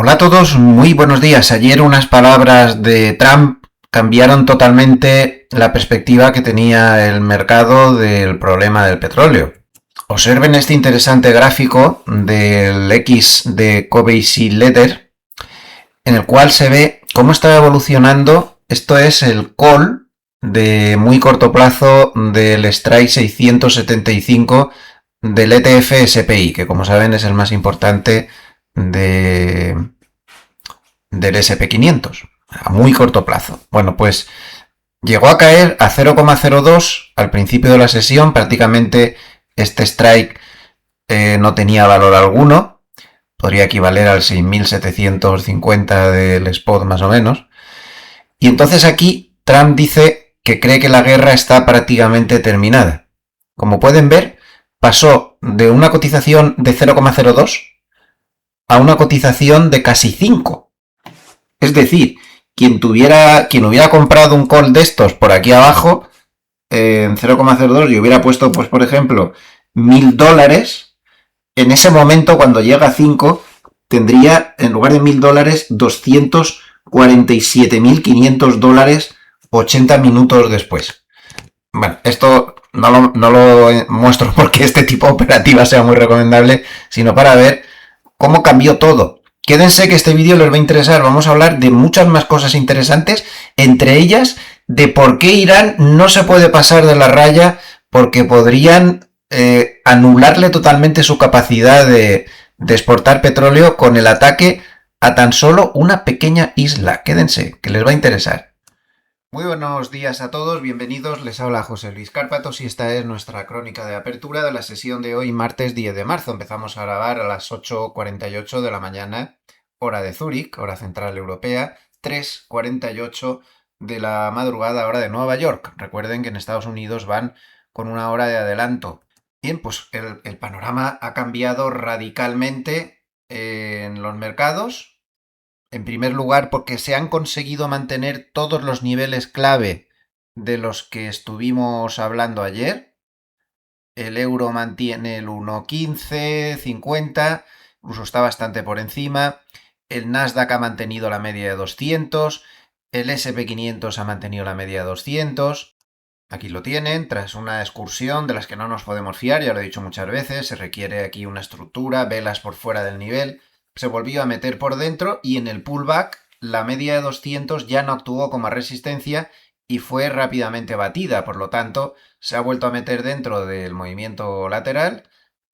Hola a todos, muy buenos días. Ayer unas palabras de Trump cambiaron totalmente la perspectiva que tenía el mercado del problema del petróleo. Observen este interesante gráfico del X de Covey Sea Letter, en el cual se ve cómo está evolucionando. Esto es el call de muy corto plazo del Strike 675 del ETF SPI, que como saben es el más importante de, del SP500 a muy corto plazo. Bueno, pues llegó a caer a 0,02 al principio de la sesión, prácticamente este strike no tenía valor alguno, podría equivaler al 6.750 del spot más o menos. Y entonces aquí Trump dice que cree que la guerra está prácticamente terminada. Como pueden ver, pasó de una cotización de 0,02 a una cotización de casi 5. Es decir, quien hubiera comprado un call de estos por aquí abajo, en 0,02 y hubiera puesto, pues por ejemplo, $1.000, en ese momento cuando llega a 5, tendría en lugar de $1.000, $247.500 80 minutos después. Bueno, esto no lo muestro porque este tipo de operativa sea muy recomendable, sino para ver cómo cambió todo. Quédense que este vídeo les va a interesar. Vamos a hablar de muchas más cosas interesantes, entre ellas de por qué Irán no se puede pasar de la raya, porque podrían anularle totalmente su capacidad de exportar petróleo con el ataque a tan solo una pequeña isla. Quédense, que les va a interesar. Muy buenos días a todos, bienvenidos, les habla José Luis Cárpatos y esta es nuestra crónica de apertura de la sesión de hoy, martes 10 de marzo. Empezamos a grabar a las 8:48 de la mañana, hora de Zúrich, hora central europea, 3:48 de la madrugada, hora de Nueva York. Recuerden que en Estados Unidos van con una hora de adelanto. Bien, pues el panorama ha cambiado radicalmente en los mercados. En primer lugar, porque se han conseguido mantener todos los niveles clave de los que estuvimos hablando ayer. El euro mantiene el 1,1550, incluso está bastante por encima. El Nasdaq ha mantenido la media de 200. El SP500 ha mantenido la media de 200. Aquí lo tienen, tras una excursión de las que no nos podemos fiar, ya lo he dicho muchas veces, se requiere aquí una estructura, velas por fuera del nivel. Se volvió a meter por dentro y en el pullback la media de 200 ya no actuó como resistencia y fue rápidamente batida, por lo tanto se ha vuelto a meter dentro del movimiento lateral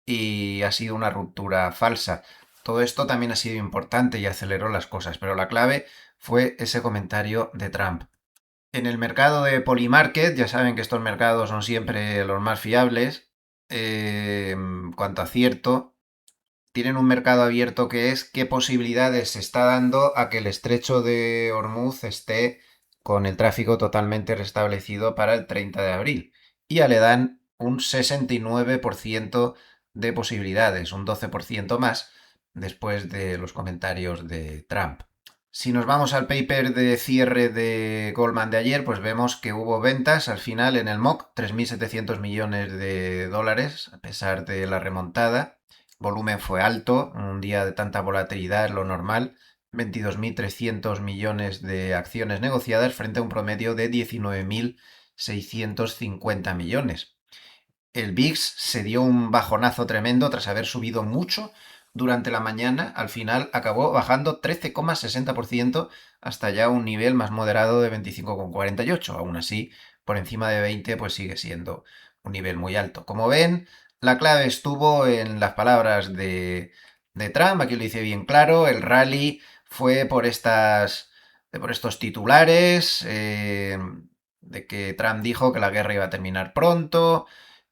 y ha sido una ruptura falsa. Todo esto también ha sido importante y aceleró las cosas, pero la clave fue ese comentario de Trump. En el mercado de Polymarket, ya saben que estos mercados son siempre los más fiables, cuanto a cierto, tienen un mercado abierto que es qué posibilidades se está dando a que el estrecho de Hormuz esté con el tráfico totalmente restablecido para el 30 de abril. Y ya le dan un 69% de posibilidades, un 12% más después de los comentarios de Trump. Si nos vamos al paper de cierre de Goldman de ayer, pues vemos que hubo ventas al final en el MOC, 3.700 millones de dólares, a pesar de la remontada. Volumen fue alto, un día de tanta volatilidad es lo normal. 22.300 millones de acciones negociadas frente a un promedio de 19.650 millones. El VIX se dio un bajonazo tremendo tras haber subido mucho durante la mañana. Al final acabó bajando 13,60% hasta ya un nivel más moderado de 25,48. Aún así, por encima de 20, pues sigue siendo un nivel muy alto. Como ven, la clave estuvo en las palabras de Trump. Aquí lo hice bien claro. El rally fue por estos titulares de que Trump dijo que la guerra iba a terminar pronto,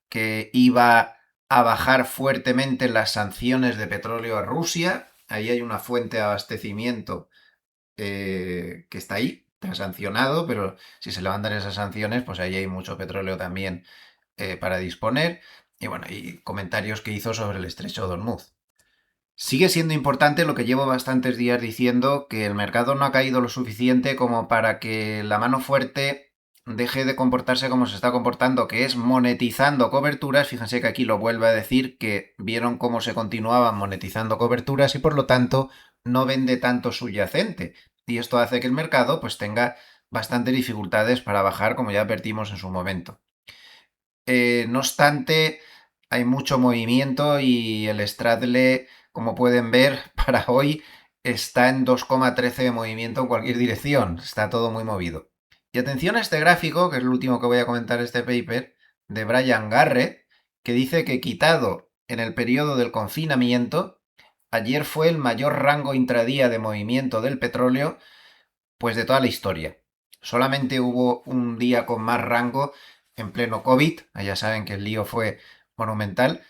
que iba a bajar fuertemente las sanciones de petróleo a Rusia. Ahí hay una fuente de abastecimiento que está ahí, está sancionado, pero si se levantan esas sanciones, pues ahí hay mucho petróleo también para disponer. Y bueno, y comentarios que hizo sobre el estrecho de Hormuz. Sigue siendo importante lo que llevo bastantes días diciendo, que el mercado no ha caído lo suficiente como para que la mano fuerte deje de comportarse como se está comportando, que es monetizando coberturas. Fíjense que aquí lo vuelve a decir, que vieron cómo se continuaban monetizando coberturas y por lo tanto no vende tanto subyacente. Y esto hace que el mercado pues tenga bastantes dificultades para bajar, como ya advertimos en su momento. No obstante, hay mucho movimiento y el Straddle, como pueden ver, para hoy está en 2,13 de movimiento en cualquier dirección. Está todo muy movido. Y atención a este gráfico, que es el último que voy a comentar este paper, de Brian Garrett, que dice que quitado en el periodo del confinamiento, ayer fue el mayor rango intradía de movimiento del petróleo, pues de toda la historia. Solamente hubo un día con más rango en pleno COVID, ya saben que el lío fue monumental,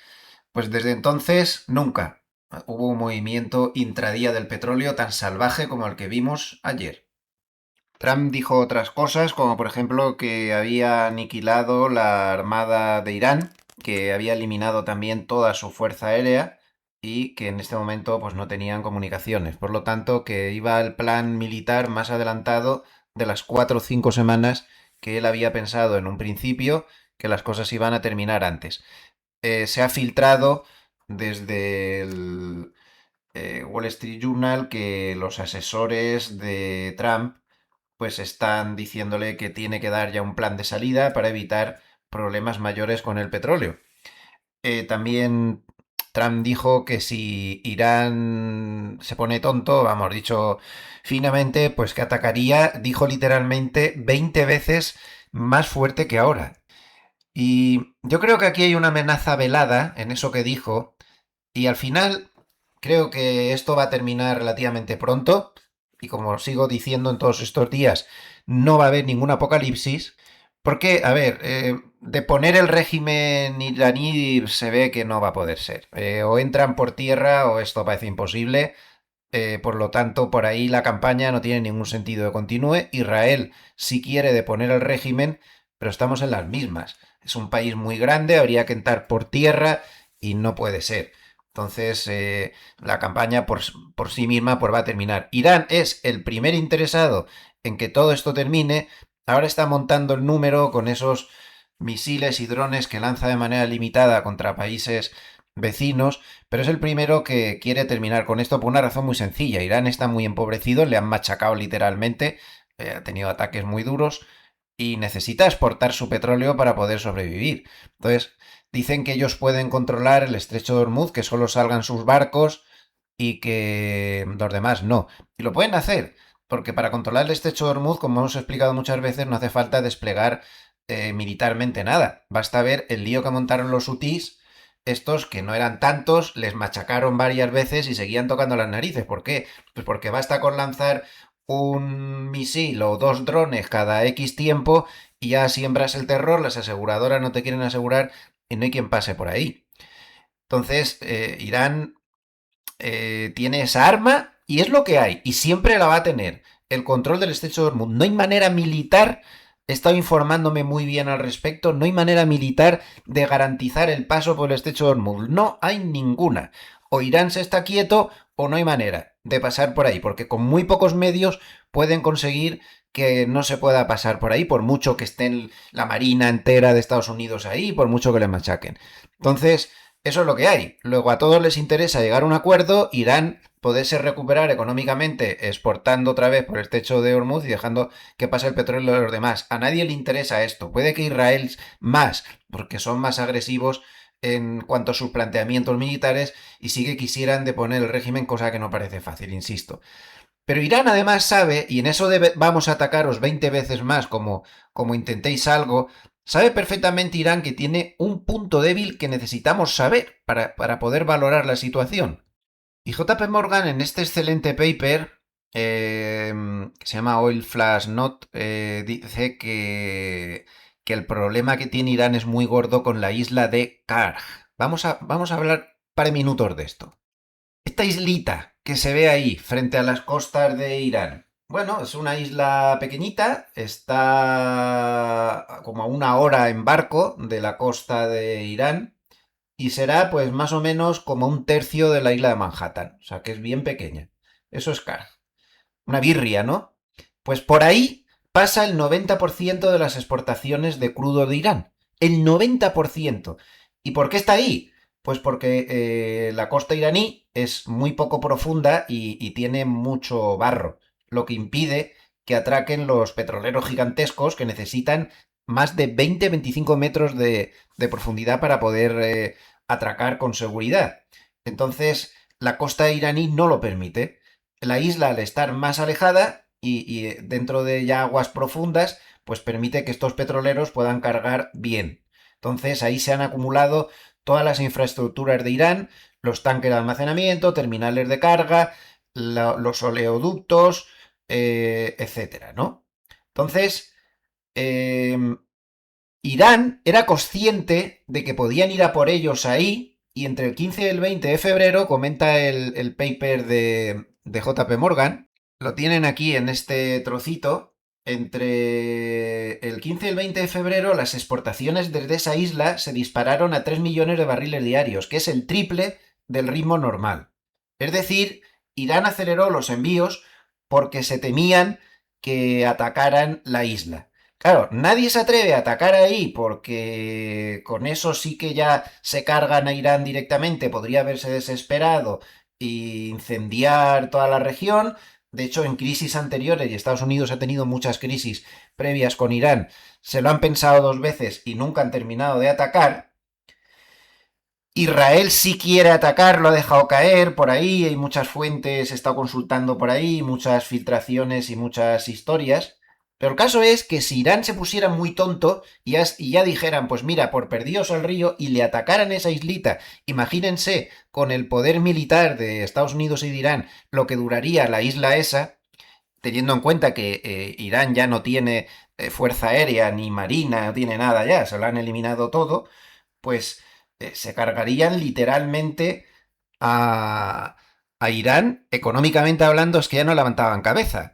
pues desde entonces nunca hubo un movimiento intradía del petróleo tan salvaje como el que vimos ayer. Trump dijo otras cosas, como por ejemplo que había aniquilado la armada de Irán, que había eliminado también toda su fuerza aérea y que en este momento pues no tenían comunicaciones. Por lo tanto, que iba el plan militar más adelantado de las 4 o 5 semanas que él había pensado en un principio, que las cosas iban a terminar antes. Se ha filtrado desde el Wall Street Journal que los asesores de Trump pues están diciéndole que tiene que dar ya un plan de salida para evitar problemas mayores con el petróleo. También Trump dijo que si Irán se pone tonto, vamos, dicho finamente, pues que atacaría, dijo literalmente, 20 veces más fuerte que ahora. Y yo creo que aquí hay una amenaza velada en eso que dijo, y al final creo que esto va a terminar relativamente pronto, y como sigo diciendo en todos estos días, no va a haber ningún apocalipsis, porque, a ver, de poner el régimen iraní se ve que no va a poder ser. O entran por tierra o esto parece imposible. Por lo tanto, por ahí la campaña no tiene ningún sentido de continúe. Israel sí quiere deponer el régimen, pero estamos en las mismas. Es un país muy grande, habría que entrar por tierra y no puede ser. Entonces, la campaña por sí misma pues va a terminar. Irán es el primer interesado en que todo esto termine. Ahora está montando el número con esos misiles y drones que lanza de manera limitada contra países vecinos, pero es el primero que quiere terminar con esto por una razón muy sencilla. Irán está muy empobrecido, le han machacado literalmente, ha tenido ataques muy duros y necesita exportar su petróleo para poder sobrevivir. Entonces, dicen que ellos pueden controlar el estrecho de Hormuz, que solo salgan sus barcos y que los demás no. Y lo pueden hacer, porque para controlar el estrecho de Hormuz, como hemos explicado muchas veces, no hace falta desplegar militarmente nada. Basta ver el lío que montaron los hutíes. Estos, que no eran tantos, les machacaron varias veces y seguían tocando las narices. ¿Por qué? Pues porque basta con lanzar un misil o dos drones cada X tiempo y ya siembras el terror, las aseguradoras no te quieren asegurar y no hay quien pase por ahí. Entonces, Irán tiene esa arma y es lo que hay y siempre la va a tener. El control del estrecho de Hormuz. No hay manera militar, he estado informándome muy bien al respecto, no hay manera militar de garantizar el paso por el estrecho de Hormuz. No hay ninguna. O Irán se está quieto o no hay manera de pasar por ahí, porque con muy pocos medios pueden conseguir que no se pueda pasar por ahí, por mucho que esté la marina entera de Estados Unidos ahí, por mucho que le machaquen. Entonces, eso es lo que hay. Luego a todos les interesa llegar a un acuerdo, Irán poderse recuperar económicamente exportando otra vez por el techo de Hormuz y dejando que pase el petróleo de los demás. A nadie le interesa esto. Puede que Israel más, porque son más agresivos en cuanto a sus planteamientos militares y sí que quisieran deponer el régimen, cosa que no parece fácil, insisto. Pero Irán además sabe, y en eso vamos a atacaros 20 veces más como intentéis algo, sabe perfectamente Irán que tiene un punto débil que necesitamos saber para poder valorar la situación. Y JP Morgan en este excelente paper, que se llama Oil Flash Not, dice que el problema que tiene Irán es muy gordo con la isla de Karj. Vamos a hablar un par de minutos de esto. Esta islita que se ve ahí frente a las costas de Irán. Bueno, es una isla pequeñita, está como a una hora en barco de la costa de Irán y será pues más o menos como un tercio de la isla de Manhattan, o sea que es bien pequeña. Eso es Karg. Una birria, ¿no? Pues por ahí pasa el 90% de las exportaciones de crudo de Irán. El 90%. ¿Y por qué está ahí? Pues porque la costa iraní es muy poco profunda y tiene mucho barro, lo que impide que atraquen los petroleros gigantescos que necesitan más de 20-25 metros de profundidad para poder atracar con seguridad. Entonces, la costa iraní no lo permite. La isla, al estar más alejada y dentro de ya aguas profundas, pues permite que estos petroleros puedan cargar bien. Entonces, ahí se han acumulado todas las infraestructuras de Irán, los tanques de almacenamiento, terminales de carga, los oleoductos, etcétera, ¿no? Entonces, eh, Irán era consciente de que podían ir a por ellos ahí, y entre el 15 y el 20 de febrero, comenta el paper de JP Morgan, lo tienen aquí en este trocito, entre el 15 y el 20 de febrero las exportaciones desde esa isla se dispararon a 3 millones de barriles diarios, que es el triple del ritmo normal. Es decir, Irán aceleró los envíos porque se temían que atacaran la isla. Claro, nadie se atreve a atacar ahí porque con eso sí que ya se cargan a Irán directamente, podría haberse desesperado e incendiar toda la región. De hecho, en crisis anteriores, y Estados Unidos ha tenido muchas crisis previas con Irán, se lo han pensado dos veces y nunca han terminado de atacar. Israel sí quiere atacar, lo ha dejado caer por ahí, hay muchas fuentes, he estado consultando por ahí, muchas filtraciones y muchas historias. Pero el caso es que si Irán se pusiera muy tonto y ya dijeran, pues mira, por perdidos al río y le atacaran esa islita, imagínense con el poder militar de Estados Unidos y de Irán lo que duraría la isla esa, teniendo en cuenta que Irán ya no tiene fuerza aérea ni marina, no tiene nada ya, se lo han eliminado todo, pues se cargarían literalmente a, a Irán, económicamente hablando, es que ya no levantaban cabeza.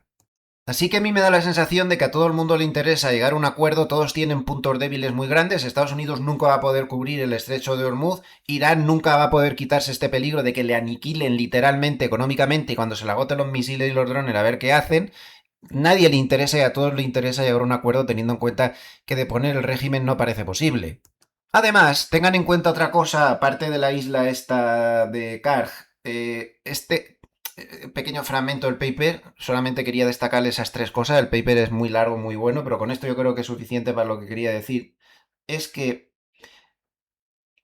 Así que a mí me da la sensación de que a todo el mundo le interesa llegar a un acuerdo, todos tienen puntos débiles muy grandes, Estados Unidos nunca va a poder cubrir el estrecho de Hormuz, Irán nunca va a poder quitarse este peligro de que le aniquilen literalmente económicamente y cuando se le agoten los misiles y los drones a ver qué hacen. Nadie le interesa y a todos le interesa llegar a un acuerdo teniendo en cuenta que deponer el régimen no parece posible. Además, tengan en cuenta otra cosa, aparte de la isla esta de Karg, este pequeño fragmento del paper, solamente quería destacar esas tres cosas, el paper es muy largo, muy bueno, pero con esto yo creo que es suficiente para lo que quería decir, es que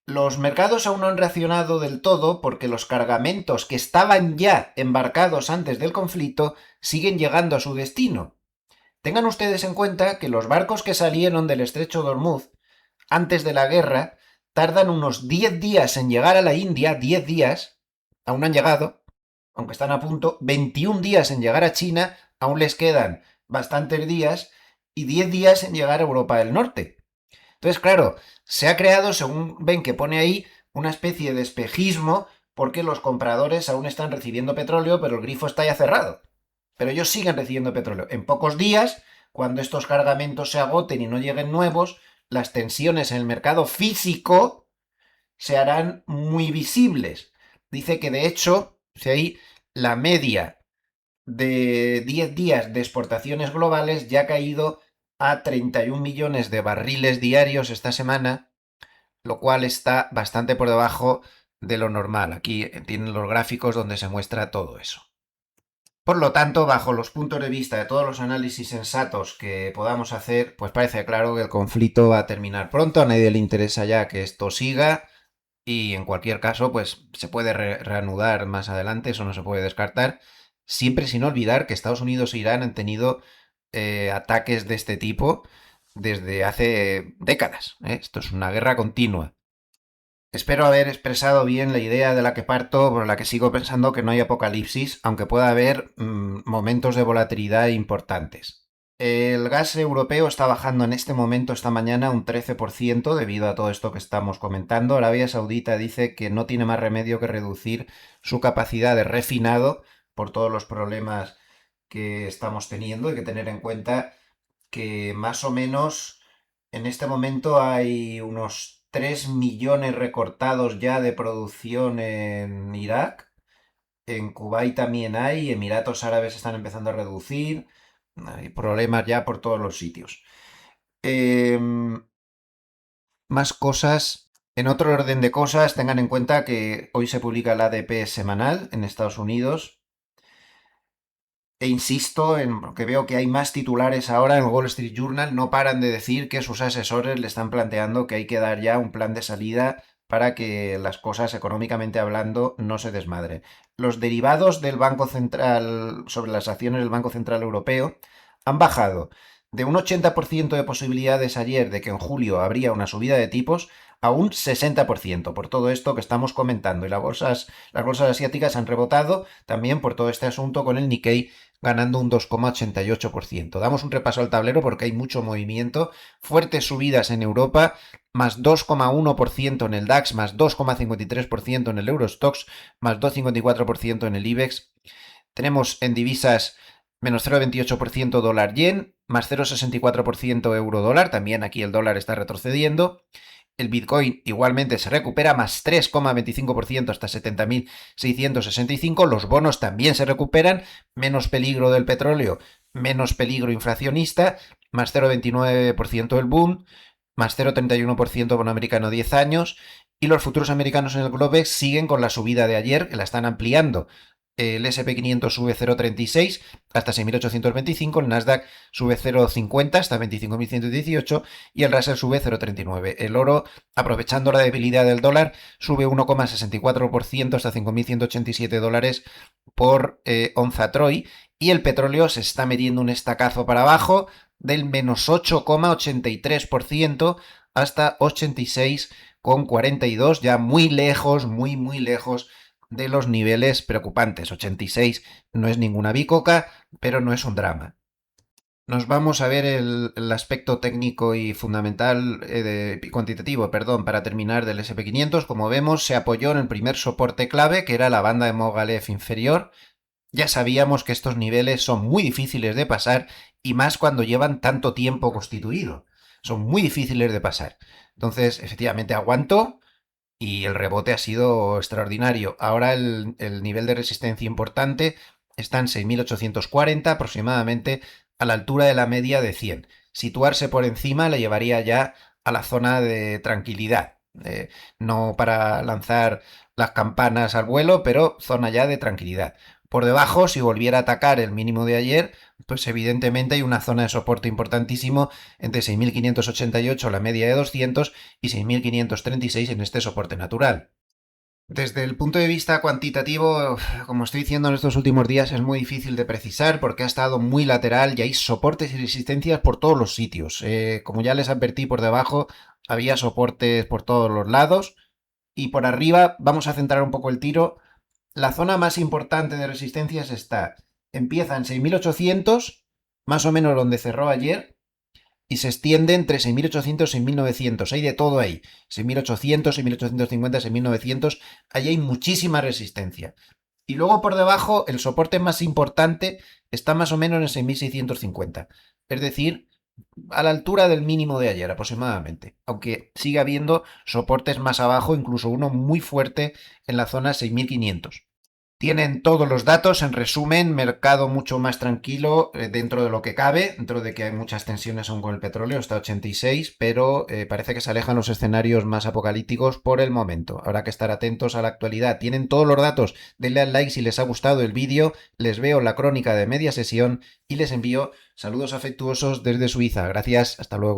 los mercados aún no han reaccionado del todo porque los cargamentos que estaban ya embarcados antes del conflicto siguen llegando a su destino. Tengan ustedes en cuenta que los barcos que salieron del estrecho de Hormuz antes de la guerra tardan unos 10 días en llegar a la India, 10 días, aún no han llegado, aunque están a punto, 21 días en llegar a China, aún les quedan bastantes días, y 10 días en llegar a Europa del Norte. Entonces, claro, se ha creado, según ven que pone ahí, una especie de espejismo porque los compradores aún están recibiendo petróleo, pero el grifo está ya cerrado. Pero ellos siguen recibiendo petróleo. En pocos días, cuando estos cargamentos se agoten y no lleguen nuevos, las tensiones en el mercado físico se harán muy visibles. Dice que de hecho, si ahí la media de 10 días de exportaciones globales ya ha caído a 31 millones de barriles diarios esta semana, lo cual está bastante por debajo de lo normal. Aquí tienen los gráficos donde se muestra todo eso. Por lo tanto, bajo los puntos de vista de todos los análisis sensatos que podamos hacer, pues parece claro que el conflicto va a terminar pronto, a nadie le interesa ya que esto siga y en cualquier caso, pues se puede reanudar más adelante, eso no se puede descartar, siempre sin olvidar que Estados Unidos e Irán han tenido ataques de este tipo desde hace décadas, ¿eh? Esto es una guerra continua. Espero haber expresado bien la idea de la que parto, por la que sigo pensando que no hay apocalipsis, aunque pueda haber momentos de volatilidad importantes. El gas europeo está bajando en este momento, esta mañana, un 13% debido a todo esto que estamos comentando. Arabia Saudita dice que no tiene más remedio que reducir su capacidad de refinado por todos los problemas que estamos teniendo. Hay que tener en cuenta que más o menos en este momento hay unos 3 millones recortados ya de producción en Irak. En Kuwait también hay, Emiratos Árabes están empezando a reducir. Hay problemas ya por todos los sitios. Más cosas. En otro orden de cosas, tengan en cuenta que hoy se publica el ADP semanal en Estados Unidos. E insisto en que veo que hay más titulares ahora en el Wall Street Journal, no paran de decir que sus asesores le están planteando que hay que dar ya un plan de salida para que las cosas económicamente hablando no se desmadren. Los derivados del Banco Central sobre las acciones del Banco Central Europeo han bajado de un 80% de posibilidades ayer de que en julio habría una subida de tipos a un 60% por todo esto que estamos comentando. Y las bolsas asiáticas han rebotado también por todo este asunto con el Nikkei ganando un 2,88%. Damos un repaso al tablero porque hay mucho movimiento, fuertes subidas en Europa, más 2,1% en el DAX, más 2,53% en el Eurostoxx, más 2,54% en el IBEX. Tenemos en divisas menos 0,28% dólar yen, más 0,64% euro dólar, también aquí el dólar está retrocediendo. El Bitcoin igualmente se recupera, más 3,25% hasta 70.665. Los bonos también se recuperan, menos peligro del petróleo, menos peligro inflacionista, más 0,29% el boom, más 0,31% bono americano 10 años. Y los futuros americanos en el Globex siguen con la subida de ayer, que la están ampliando. El SP500 sube 0,36 hasta 6.825, el Nasdaq sube 0,50 hasta 25.118 y el Russell sube 0,39. El oro, aprovechando la debilidad del dólar, sube 1,64% hasta 5.187 dólares por onza Troy, y el petróleo se está metiendo un estacazo para abajo del menos 8,83% hasta 86,42, ya muy lejos, muy lejos de los niveles preocupantes. 86 no es ninguna bicoca, pero no es un drama. Nos vamos a ver el aspecto técnico y fundamental, cuantitativo, perdón, para terminar del SP500. Como vemos, se apoyó en el primer soporte clave, que era la banda de Mogalef inferior. Ya sabíamos que estos niveles son muy difíciles de pasar, y más cuando llevan tanto tiempo constituido. Son muy difíciles de pasar. Entonces, efectivamente, aguantó y el rebote ha sido extraordinario. Ahora el nivel de resistencia importante está en 6.840, aproximadamente a la altura de la media de 100. Situarse por encima le llevaría ya a la zona de tranquilidad. No para lanzar las campanas al vuelo, pero zona ya de tranquilidad. Por debajo, si volviera a atacar el mínimo de ayer, pues evidentemente hay una zona de soporte importantísimo entre 6.588, la media de 200, y 6.536 en este soporte natural. Desde el punto de vista cuantitativo, como estoy diciendo en estos últimos días, es muy difícil de precisar porque ha estado muy lateral y hay soportes y resistencias por todos los sitios. Como ya les advertí, por debajo había soportes por todos los lados, y por arriba vamos a centrar un poco el tiro. La zona más importante de resistencias empieza en 6.800, más o menos donde cerró ayer, y se extiende entre 6.800 y 6.900. Hay de todo ahí. 6.800, 6.850, 6.900. Ahí hay muchísima resistencia. Y luego por debajo, el soporte más importante está más o menos en 6.650. Es decir, a la altura del mínimo de ayer aproximadamente. Aunque sigue habiendo soportes más abajo, incluso uno muy fuerte en la zona 6.500. Tienen todos los datos, en resumen, mercado mucho más tranquilo dentro de lo que cabe, dentro de que hay muchas tensiones aún con el petróleo, está 86, pero parece que se alejan los escenarios más apocalípticos por el momento. Habrá que estar atentos a la actualidad. Tienen todos los datos, denle al like si les ha gustado el vídeo, les veo la crónica de media sesión y les envío saludos afectuosos desde Suiza. Gracias, hasta luego.